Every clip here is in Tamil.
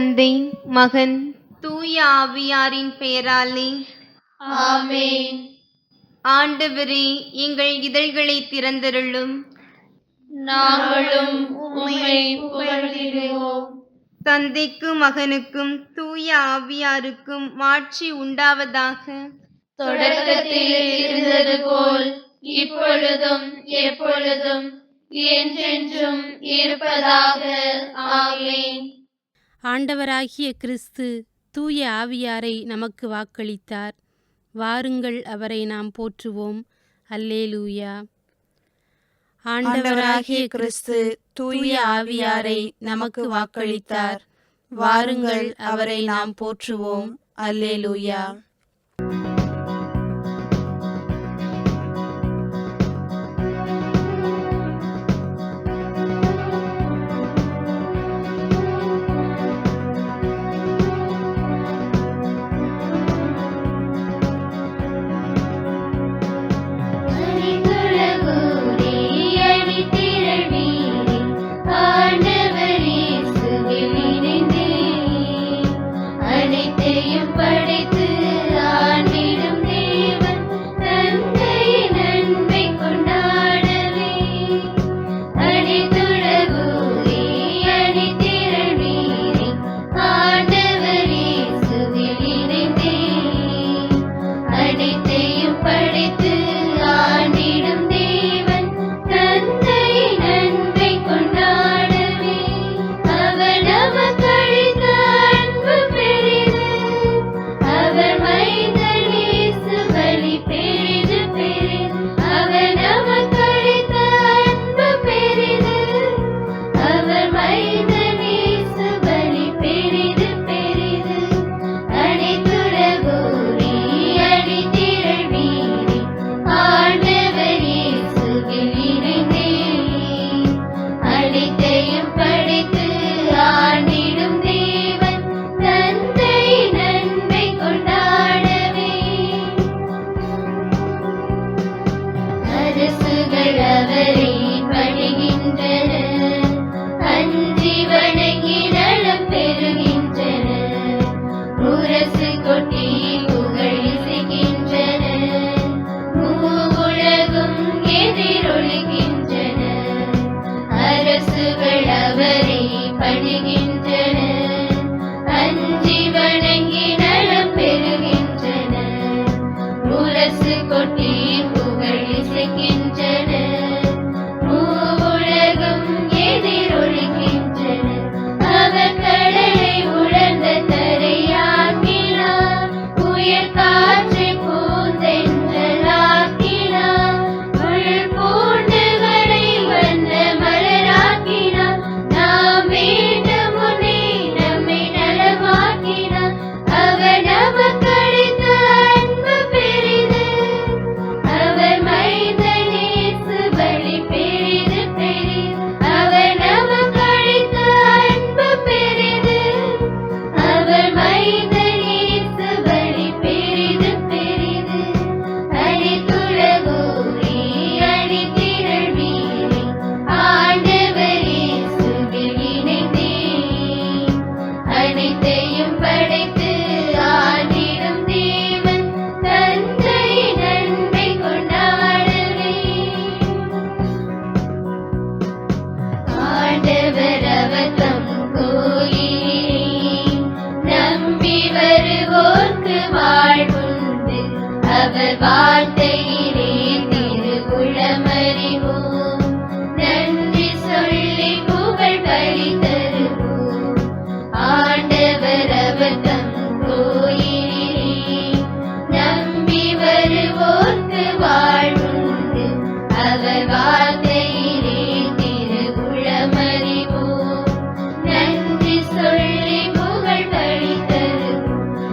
தந்தை, மகன், தூய ஆவியாரின் பெயராலே ஆமென். ஆண்டவரே, எங்கள் இதழ்களை திறந்தருளும். நாங்களும் உம்மை புகழ்ந்திடுவோம். தந்தைக்கும் மகனுக்கும் தூய ஆவியாருக்கும் மாட்சி உண்டாவதாக. தொடக்கத்தில் இருந்தது போல் இப்பொழுதும் எப்பொழுதும் என்றென்றும் இருப்பதாக. ஆமென். ஆண்டவராகிய கிறிஸ்து தூய ஆவியாரை நமக்கு வாக்களித்தார். வாருங்கள், அவரை நாம் போற்றுவோம். அல்லேலூயா. ஆண்டவராகிய கிறிஸ்து தூய ஆவியாரை நமக்கு வாக்களித்தார். வாருங்கள், அவரை நாம் போற்றுவோம். அல்லேலூயா.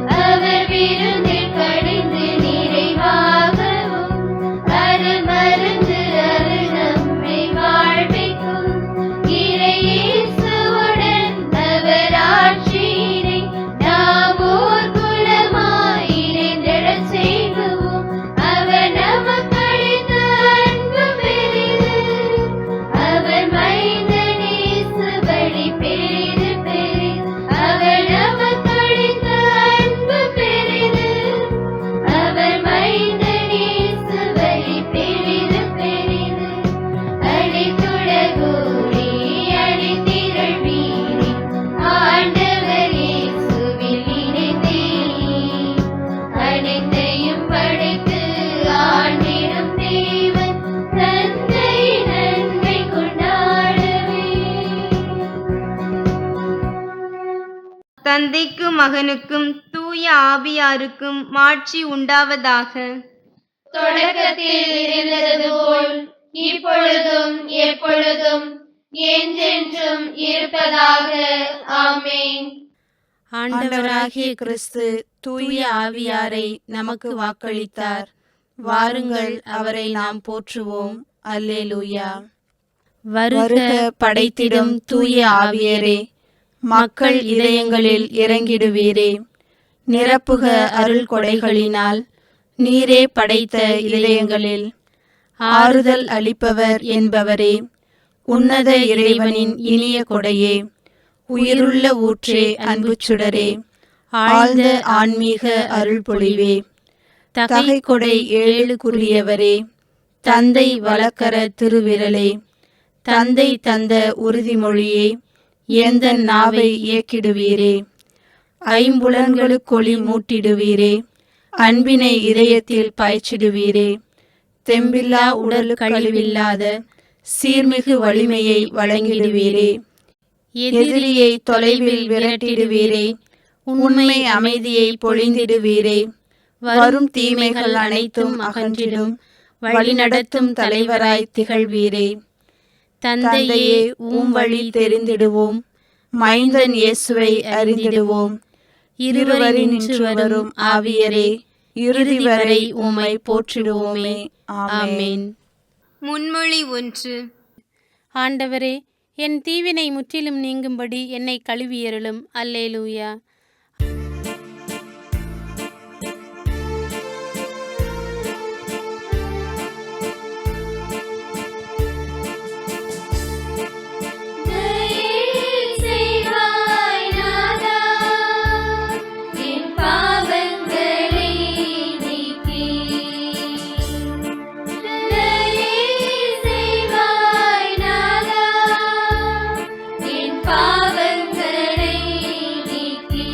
அவர் விருந்தில் கடிந்து நிறைவாக தந்தைக்கும் மகனுக்கும் தூய ஆவியாருக்கும் மாட்சி உண்டாவதாக. தொடக்கத்தில் இருந்தது போல் இப்பொழுதும் எப்பொழுதும் என்றென்றும் இருப்பதாக. ஆமென். ஆண்டவராகிய கிறிஸ்து தூய ஆவியாரை நமக்கு வாக்களித்தார். வாருங்கள், அவரை நாம் போற்றுவோம். அல்லேலூயா. வருக படைத்திடும் தூய ஆவியரே, மக்கள் இதயங்களில் இறங்கிடுவீரே. நிரப்புக அருள் கொடைகளினால் நீரே படைத்த இதயங்களில். ஆறுதல் அளிப்பவர் என்பவரே, உன்னத இறைவனின் இனிய கொடையே, உயிருள்ள ஊற்றே, அன்பு சுடரே, ஆழ்ந்த ஆன்மீக அருள் பொழிவே, தகை கொடை ஏழுக்குரியவரே, தந்தை வலக்கர திருவிரலே, தந்தை தந்த உறுதிமொழியே, எந்த நாவை இயக்கிடுவீரே. ஐம்புலன்களுக்கொளி மூட்டிடுவீரே, அன்பினை இதயத்தில் பாய்ச்சிடுவீரே. தெம்பில்லா உடல் கழிவில்லாத சீர்மிகு வலிமையை வழங்கிடுவீரே. எதிரியை தொலைவில் விரட்டிடுவீரே, உண்மை அமைதியை பொழிந்திடுவீரே. வரும் தீமைகள் அனைத்தும் அகன்றிடும் வழிநடத்தும் தலைவராய் திகழ்வீரே. தந்தையே, வழி தெரிந்திடுவோம், மைந்தன் இயேசுவை அறிந்திடுவோம். இருவரின் நின்று வரும் ஆவியரே, இறுதி வரை உம்மை போற்றிடுவோமே. ஆமென். முன்மொழி 1. ஆண்டவரே, என் தீவினை முற்றிலும் நீங்கும்படி என்னை கழுவியருளும். அல்லேலூயா. பாவங்களை நீக்கி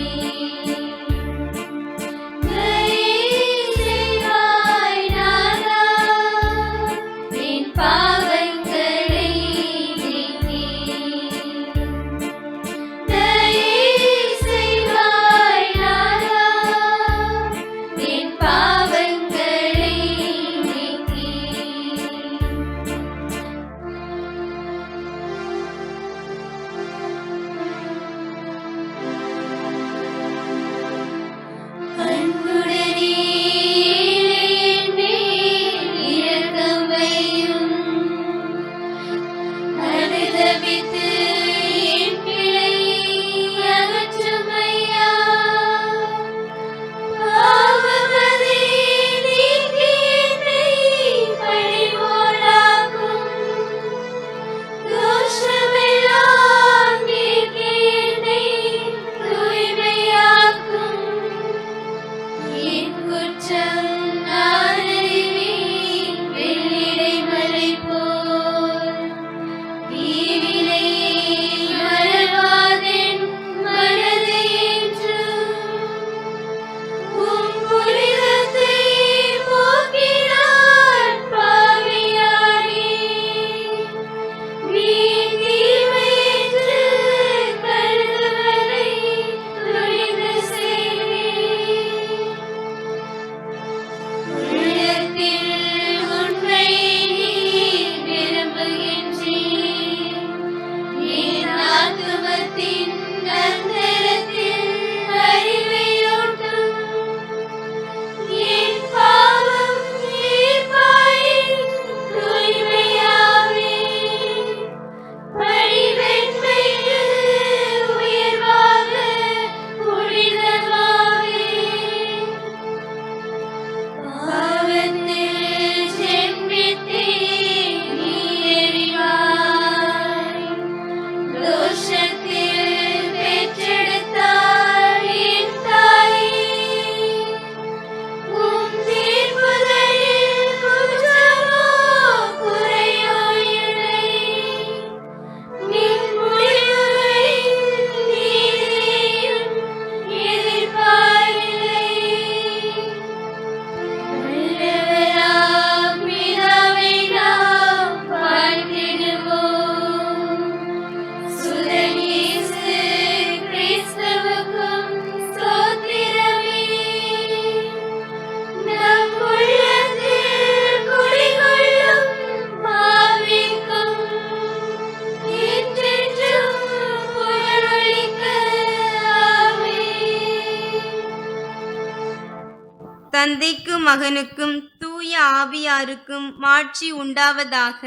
தந்தைக்கும் மகனுக்கும் தூய ஆவியாருக்கும் மாட்சி உண்டாவதாக.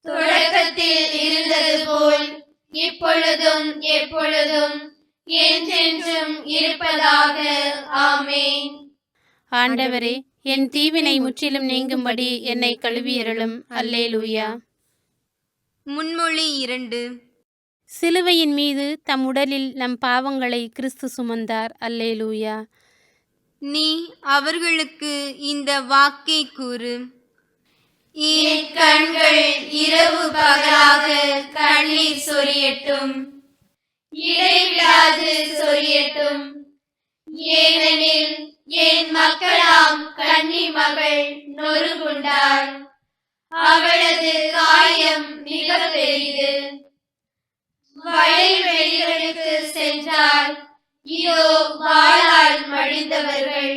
தொடக்கத்தில் இருந்தது போல் இப்பொழுதும் எப்பொழுதும் என்றென்றும் இருப்பதாக. ஆமென். ஆண்டவரே, என் தீவினை முற்றிலும் நீங்கும்படி என்னை கழுவியருளும். அல்லேலூயா. முன்மொழி 2. சிலுவையின் மீது தம் உடலில் நம் பாவங்களை கிறிஸ்து சுமந்தார். அல்லேலூயா. நீ அவர்களுக்கு இந்த வாக்கை கூறு. என் கண்கள் இரவு பகலாக கண்ணீர் சொரியட்டும், இடைவிடாது சொரியட்டும். ஏனெனில் என் மக்களாம் கன்னி மகள் நொறுங்குண்டாள், அவளது காயம் மிக பெரிது. வயல்வெளிகளுக்கு சென்றால் இதோ வாளால் மடிந்தவர்கள்,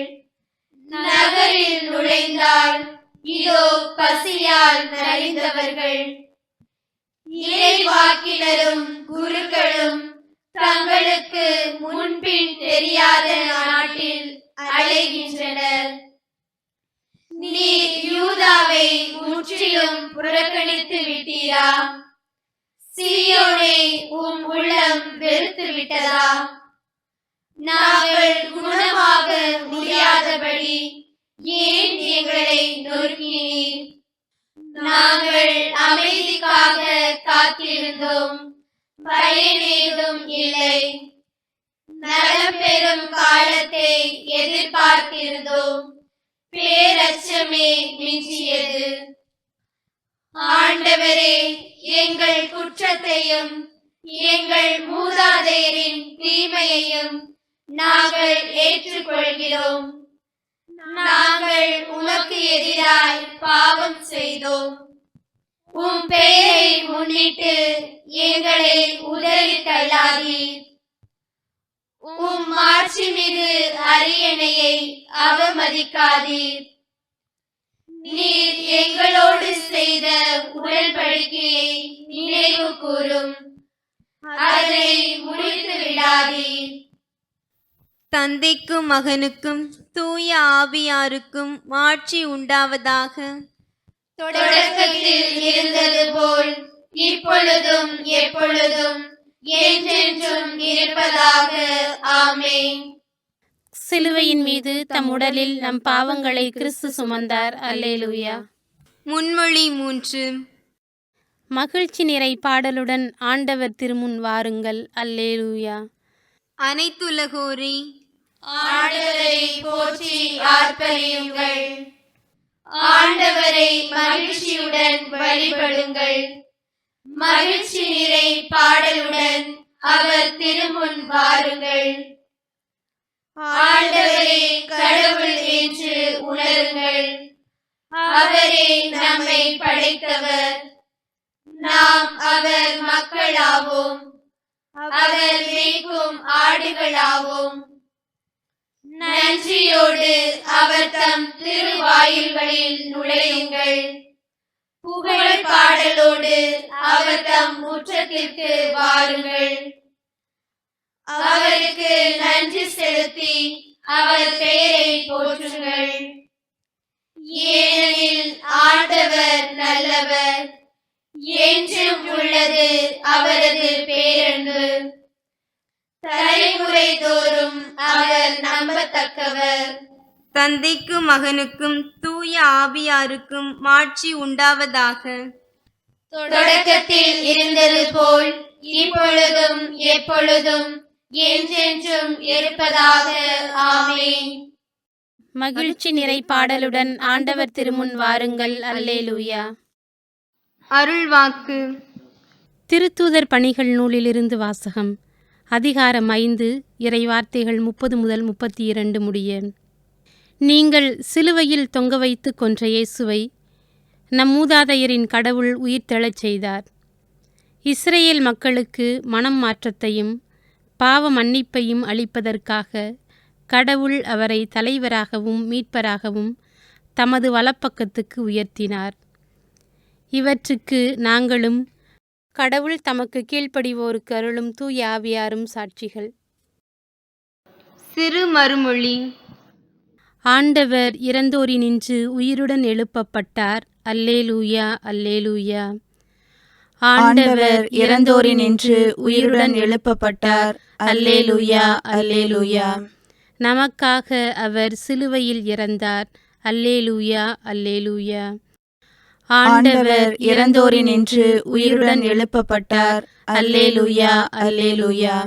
நகரில் நுழைந்தால் இதோ பசியால் நலிந்தவர்கள். இறைவாக்கினரும் குருக்களும் தங்களுக்கு முன்பின் தெரியாத நாட்டில் அலைகின்றனர். நீர் யூதாவை முற்றிலும் புறக்கணித்து விட்டீரா? சீயோனை உம் உள்ளம் வெறுத்து விட்டதா? நாங்கள் குணமாக முடியாதபடி ஏன் எங்களை நொறுக்கினீர்? நாங்கள் அமைதிக்காக காத்திருந்தோம், பயனேதும் இல்லை. நலம் பெறும் காலத்தை எதிர்பார்த்திருந்தோம், பேரச்சமே மிஞ்சியது. ஆண்டவரே, எங்கள் குற்றத்தையும் எங்கள் மூதாதையரின் தீமையையும் நாங்கள் ஏற்றுக்கொள்கிறோம். நாங்கள் உமக்கு எதிராய் பாவம் செய்தோம். உம் பெயரை முன்னிட்டு எங்களை உதறி தள்ளாதீர். உம் மாட்சிமிகு அரியணையை அவமதிக்காதீர். நீர் எங்களோடு செய்த உடன்படிக்கையை நினைவு கூரும், அதை முடித்து விடாதீர். தந்தைக்கும் மகனுக்கும் தூய ஆவியாருக்கும் மாட்சி உண்டாவதாக. தொடக்கத்தில் இருந்தது போல் இப்பொழுதும் எப்பொழுதும் என்றென்றும் இருப்பதாக. ஆமென். சிலுவையின் மீது தம் உடலில் நம் பாவங்களை கிறிஸ்து சுமந்தார். அல்லேலூயா. முன்மொழி 3. மகிழ்ச்சி நிறை பாடலுடன் ஆண்டவர் திருமுன் வாருங்கள். அல்லேலூயா. அனைத்துலகோரே, ஆண்டவரை போற்றி ஆர்ப்பரியுங்கள். ஆண்டவரை மகிழ்ச்சியுடன் வழிபடுங்கள். மகிழ்ச்சி நிறை பாடலுடன் அவர் திருமுன் வாருங்கள். ஆண்டவரே கடவுள் என்று உணருங்கள். அவரே நம்மை படைத்தவர், நாம் அவர் மக்களாவோம், அவர் மேய்க்கும் ஆடுகளாவோம். நன்றியோடு அவர் தம் திருவாயில்களில் நுழையுங்கள். புகழ் பாடலோடு அவர் தம் முற்றத்திற்கு வாருங்கள். அவருக்கு நன்றி செலுத்தி அவர் பெயரை போற்றுங்கள். ஏனெனில் ஆண்டவர் நல்லவர், என்றும் உள்ளது அவரது பேரன்பு. தலைமுறை தோறும் அவர் நம்பத்தக்கவர். தந்தைக்கும் மகனுக்கும் தூய ஆவியாருக்கும் மாட்சி உண்டாவதாக. தொடக்கத்தில் இருந்தது போல் இப்பொழுதும் எப்பொழுதும் என்றென்றும் இருப்பதாக. ஆமென். மகிழ்ச்சி நிறை பாடலுடன் ஆண்டவர் திருமுன் வாருங்கள். அல்லேலூயா. அருள்வாக்கு. திருத்தூதர் பணிகள் நூலிலிருந்து வாசகம். அதிகாரம் 5, இறைவார்த்தைகள் 30 முதல் 32 முடிய. நீங்கள் சிலுவையில் தொங்க வைத்து கொன்ற இயேசுவை நம் மூதாதையரின் கடவுள் உயிர்த்தெழச் செய்தார். இஸ்ரேல் மக்களுக்கு மனம் மாற்றத்தையும் பாவ மன்னிப்பையும் அளிப்பதற்காக கடவுள் அவரை தலைவராகவும் மீட்பராகவும் தமது வலப்பக்கத்துக்கு உயர்த்தினார். இவற்றுக்கு நாங்களும் கடவுள் தமக்கு கீழ்ப்படிவோருக்கு அருளும் தூய ஆவியாரும் சாட்சிகள். சிறு மறுமொழி. ஆண்டவர் இறந்தோரினின்று உயிருடன் எழுப்பப்பட்டார். அல்லேலூயா, அல்லேலூயா. ஆண்டவர் இறந்தோரினின்று உயிருடன் எழுப்பப்பட்டார். அல்லேலூயா, அல்லேலூயா. நமக்காக அவர் சிலுவையில் இறந்தார். அல்லேலூயா, அல்லேலூயா. ஆண்டவர் இறந்தோரினின்று உயிருடன் எழுப்பப்பட்டார். அல்லேலூயா, அல்லேலூயா.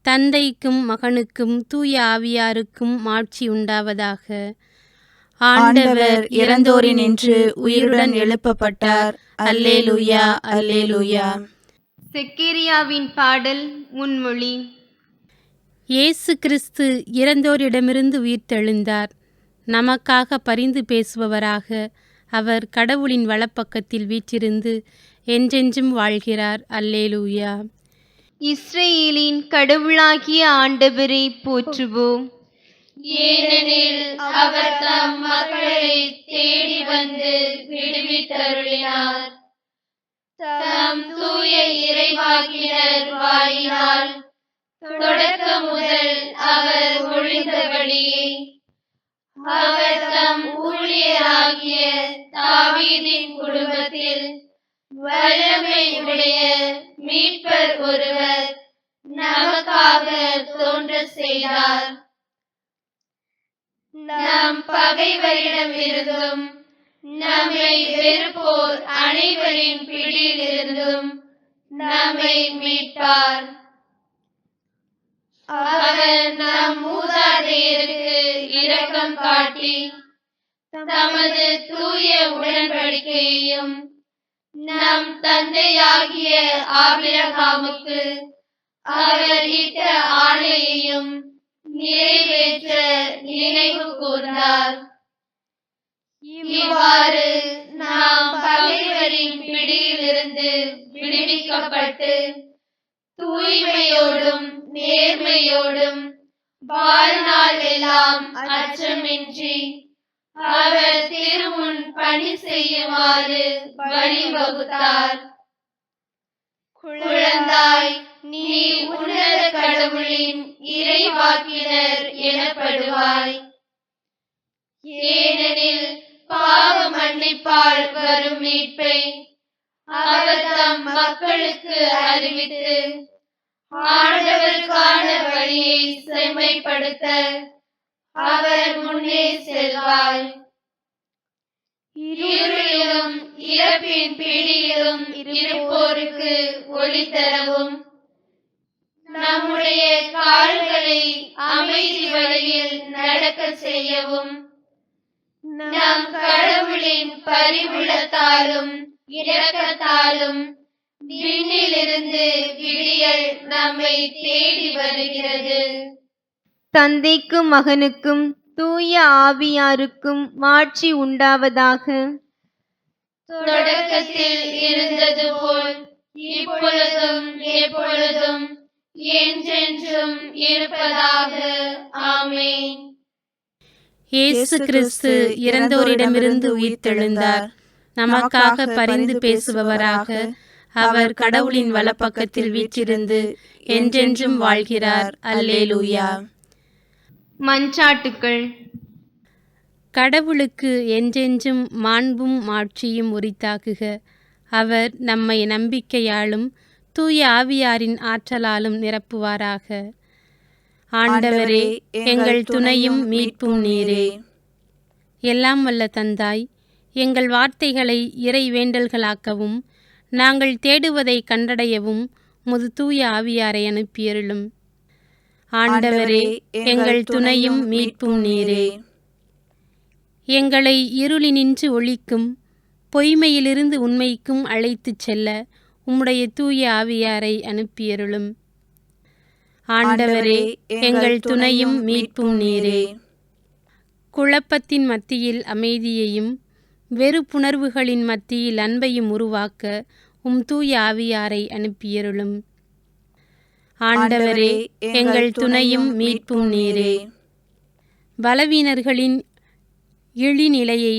தந்தைக்கும் மகனுக்கும் தூய ஆவியாருக்கும் மாட்சி உண்டாவதாக. ஆண்டவர் இறந்தோரினின்று உயிருடன் எழுப்பப்பட்டார். அல்லேலூயா, அல்லேலூயா. செக்கேரியாவின் பாடல் முன்மொழி. இயேசு கிறிஸ்து இறந்தோரிடமிருந்து உயிர்த்தெழுந்தார். நமக்காக பரிந்து பேசுபவராக அவர் கடவுளின் வலப்பக்கத்தில் வீற்றிருந்து என்றென்றும் வாழ்கிறார். அல்லேலூயா. இஸ்ரேலின் கடவுளாகிய ஆண்டவரை போற்றுவோம். ஏனெனில் அவர் தம் மக்களை தேடி வந்து விடுவித்தருளினார். தம் தூய இறைவாக்கினர் வாயினால் தொடக்கம் முதல் அவர் ஒழிந்தபடியே அவர் தம் ஊழியராகிய தாவீதின் குடும்பத்தில் வல்லமை உடைய மீட்பர் ஒருவர் நமக்காக தோன்ற செய்தார். நம் பகைவரிடமிருந்தும் நம்மை வெறுப்போர் அனைவரின் பிடியிலிருந்தும் நம்மை மீட்பார். அவர் நம் மூதாதையருக்கு இரக்கம் காட்டி தமது தூய உடன்படிக்கையையும் நம் தந்தையாகிய ஆபிரகாமுக்கு அவர் இட்ட ஆணையையும் நிறைவேற்ற நினைவு கூர்ந்தார். இவ்வாறு நாம் பகைவரின் பிடியிலிருந்து விடுவிக்கப்பட்டு தூய்மையோடும் நேர்மையோடும் வாழ்நாள் எல்லாம் அச்சமின்றி அவர் திருமுன் பணி செய்யுமாறு வழிவகுத்தார். குழந்தாய், நீ உன்னத கடவுளின் இறைவாக்கினர் எனப்படுவாய். ஏனெனில் பாவ மன்னிப்பால் வரும் மீட்பை அவர் தம் மக்களுக்கு அறிவித்து ஆண்டவருக்கான வழியை செம்மைப்படுத்த அவர் முன்னே செல்வாய். இருளிலும் இறப்பின் பிடியிலும் இருப்போருக்கு ஒளி தரவும் நம்முடைய கால்களை அமைதி வழியில் நடக்க செய்யவும் நம் கடவுளின் பரிவுள்ளத்தாலும் இரக்கத்தாலும் விண்ணிலிருந்து விடியல் நம்மை தேடி வருகிறது. தந்தைக்கும் மகனுக்கும் தூய ஆவியாருக்கும் மாட்சி உண்டாவதாக. தொடக்கத்தில் இருந்தது போல் இப்பொழுதும் எப்பொழுதும் என்றென்றும் இருப்பதாக. ஆமென். இயேசு கிறிஸ்து இறந்தோரிடமிருந்து உயிர்த்தெழுந்தார். நமக்காக பரிந்து பேசுபவராக அவர் கடவுளின் வலப்பக்கத்தில் வீற்றிருந்து என்றென்றும் வாழ்கிறார். அல்லேலூயா. மன்றாட்டுக்கள். கடவுளுக்கு என்றென்றும் மாண்பும் மாட்சியும் உரித்தாகுக. அவர் நம்மை நம்பிக்கையாலும் தூய ஆவியாரின் ஆற்றலாலும் நிரப்புவாராக. ஆண்டவரே, எங்கள் துணையும் மீட்பும் நீரே. எல்லாம் வல்ல தந்தாய், எங்கள் வார்த்தைகளை இறை வேண்டல்களாக்கவும் நாங்கள் தேடுவதை கண்டடையவும் முது தூய ஆவியாரை அனுப்பியருளும். ஆண்டவரே, எங்கள் துணையும் மீட்பும் நீரே. எங்களை இருளினின்று ஒளிக்கும் பொய்மையிலிருந்து உண்மைக்கும் அழைத்துச் செல்ல உம்முடைய தூய ஆவியாரை அனுப்பியருளும். ஆண்டவரே, எங்கள் துணையும் மீட்பும் நீரே. குழப்பத்தின் மத்தியில் அமைதியையும் வெறுப்புணர்வுகளின் மத்தியில் அன்பையும் உருவாக்க தூய ஆவியாரை அனுப்பியருளும். ஆண்டவரே, எங்கள் துணையும் மீட்பும் நீரே. பலவீனர்களின் இழிநிலையை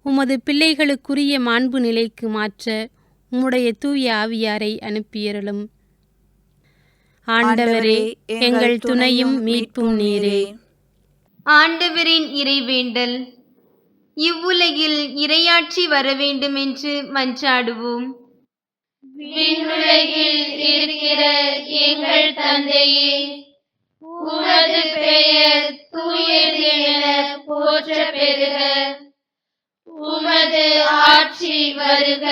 உமது பிள்ளைகளுக்குரிய மாண்பு நிலைக்கு மாற்ற உம்முடைய தூய ஆவியாரை அனுப்பியருளும். ஆண்டவரே, எங்கள் துணையும் மீட்பும் நீரே. ஆண்டவரின் இறைவேண்டல். இவ்வுலகில் இறையாட்சி வர வேண்டுமென்று மன்றாடுவோம். விண்ணுலகில் இருக்கிற எங்கள் தந்தையே, உமது பெயர் தூயது என போற்ற பெறுக. உமது ஆட்சி வருக.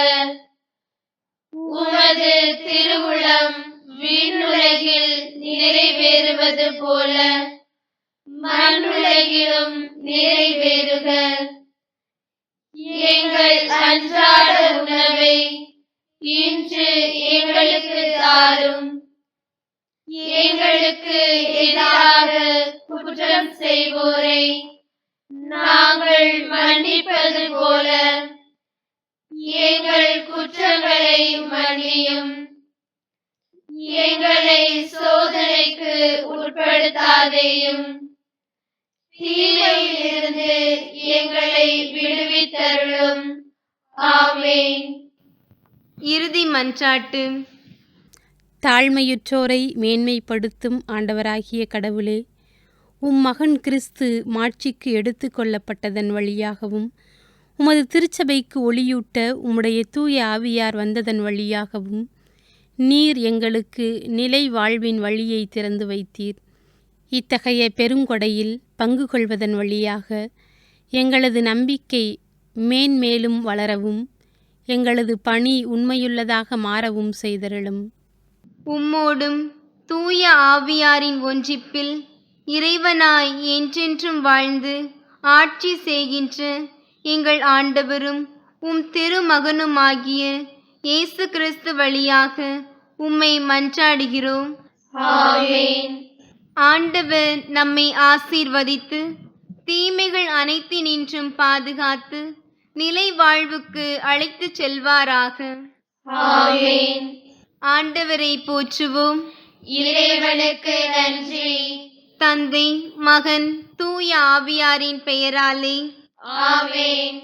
உமது திருவுளம் விண்ணுலகில் நிறைவேறுவது போல மண்ணுலகிலும் நிறைவேறுக. எங்கள் அன்றாட உணவை இன்று எங்களுக்கு தாரும். எங்களுக்கு எதிராக குற்றம் செய்வோரை நாங்கள் மன்னிப்பது போல எங்கள் குற்றங்களை மன்னியும். எங்களை சோதனைக்கு உட்படுத்தாதேயும், தீமையிலிருந்து எங்களை விடுவித்தருளும். ஆமென். இறுதி மன்றாட்டு. தாழ்மையுற்றோரை மேன்மைப்படுத்தும் ஆண்டவராகிய கடவுளே, உம் மகன் கிறிஸ்து மாட்சிக்கு எடுத்து கொள்ளப்பட்டதன் வழியாகவும் உமது திருச்சபைக்கு ஒளியூட்ட உம்முடைய தூய ஆவியார் வந்ததன் வழியாகவும் நீர் எங்களுக்கு நிலை வாழ்வின் வழியை திறந்து வைத்தீர். இத்தகைய பெருங்கொடையில் பங்கு கொள்வதன் வழியாக எங்களது நம்பிக்கை மேன்மேலும் வளரவும் எங்களது பணி உண்மையுள்ளதாக மாறவும் செய்தருளும். உம்மோடும் தூய ஆவியாரின் ஒன்றிப்பில் இறைவனாய் என்றென்றும் வாழ்ந்து ஆட்சி செய்கின்ற எங்கள் ஆண்டவரும் உம் திருமகனுமாகிய இயேசு கிறிஸ்து வழியாக உம்மை மன்றாடுகிறோம். ஆமென். ஆண்டவர் நம்மை ஆசீர்வதித்து தீமைகள் அனைத்தினின்றும் பாதுகாத்து நிலை வாழ்வுக்கு அழைத்துச் செல்வாராக. ஆமென். ஆண்டவரை போற்றுவோம். இறைவனுக்கு நன்றி. தந்தை, மகன், தூய ஆவியாரின் பெயராலே ஆமென்.